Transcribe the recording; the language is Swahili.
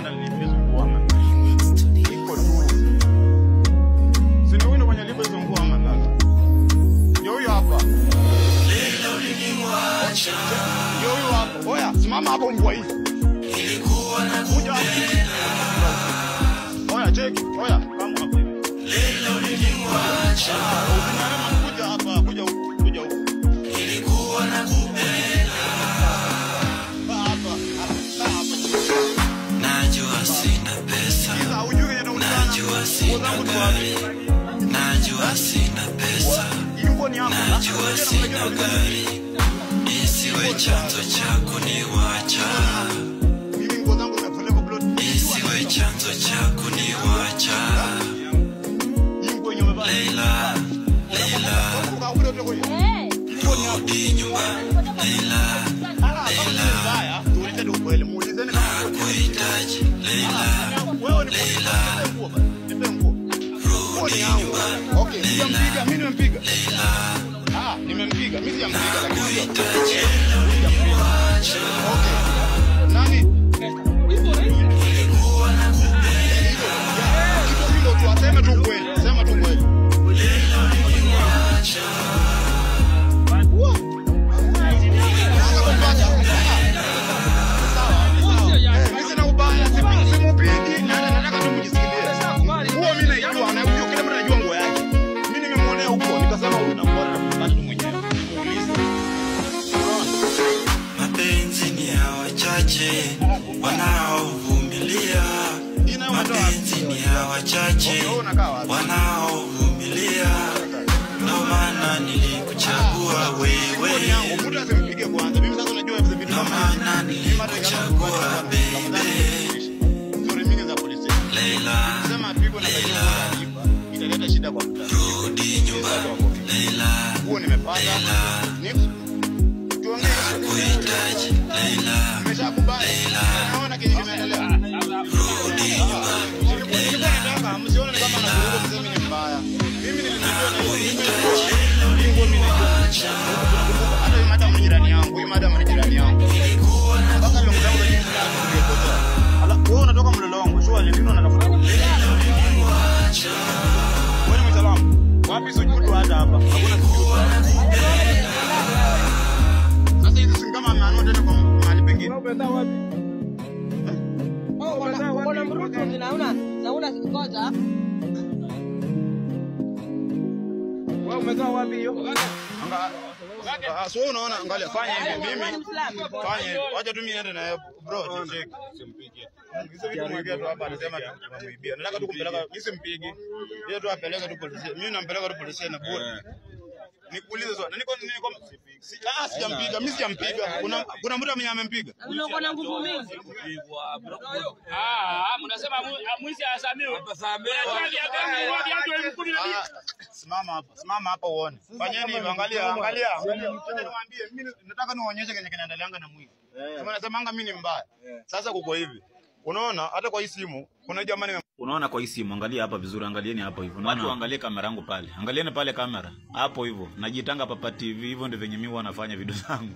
hata nilipezungua man. Iko tu. Sio wewe mwenye nilipezungua man sasa. Yo hapa. Leo uliniacha. Yo hapa. Oya, simama hapo mbwa hizi. Ilikuwa na kuja. Oya, check. Oya, kama hapo hivi. Leo uliniacha. Kuja hapa, kuja huko. Ilikuwa na kupenda. Hapa. Najua sina pesa. Najua sina gari. Najua sina pesa. Najua sina gari. Isiwe chanzo cha kuniwacha. Isiwe chanzo cha kuniwacha. Leila, rudi nyumbani. Leila, nakuhitaji. Leila, rudi nyumbani. Okay, nimempiga, mimi nimempiga. Leila, Nimempiga, mimi sijampiga lakini nakuhitaji. okay. Nani? Ilikuwa na kupenda. Kitu hilo tu aseme tu kweli. Sema tu kweli. Leo uliniacha. Mimi sina ubaya, simupigi na nataka tumjisikilize. Huo mimi naijua na huyo kila mtu anajua nguo yake. Mimi nimemwonea huko nikasema huyu unamuona na kupata tu mwenyewe. Muulize. Mapenzi ni ya wachache wanaovumilia. Mapenzi ni ya wachache wanaovumilia. Ndio maana nilikuchagua wewe. Mtu asimpige kwanza. Mimi sasa najua hizo vitu. Ndio maana nilikuchagua baby. Sorry mimi za polisi. Leila, Sema apigwe na kaiba. Italeta shida kwa mtu. rudi nyumbani. Leila, Huo nimepata. Tuongee. nakuhitaji. Leila, Nimeshakubali. Naona kitu kimeendelea. rudi nyumbani. Nataka msione kama nakuruhusu kusema ni mbaya. Mimi nilijua na hiyo. Hata huyu madam ni jirani yangu. Huyu madam ni jirani yangu. Mpaka leo mtangu ni jirani. Ala, wewe unatoka Mlolongo. Sio nini unatafuta? Wewe ni mtaalamu. Wapi sujudu hata hapa? Hakuna sujudu. Sasa hizi si kama ameanua tena kwa mahali pengine. Kuna mrutu zinauna kikoja. Wewe umetoa wapi hiyo? So unaona angalia fanya hivi mimi fanya hivi wacha tu mimi niende na bro check simpige hizo vitu mwibia tu hapa anasema tunamuibia nataka tu kumpeleka mimi simpige yeye tu apeleke tu polisi mimi nampeleka tu polisi na bure nikuulize swali niko sijampiga mimi sijampiga kuna mtu amempiga Unakuwa na nguvu mingi. Mnasema mwizi asamewe. Simama hapa uone. Fanyeni hivi angalia. Niwaambie mimi nataka niwaonyeshe kenye kinaendeleanga na mwizi. Kama nasemanga mimi ni mbaya. Sasa kuko hivi. Unaona hata kwa hii simu kuna jamani unaona kwa hii simu angalia hapa vizuri angalieni hapa hivyo. Watu angalie kamera yangu pale. Angalieni pale kamera. Hapo hivyo. Najitanga Papa TV hivyo ndio venye mimi huwa nafanya video zangu.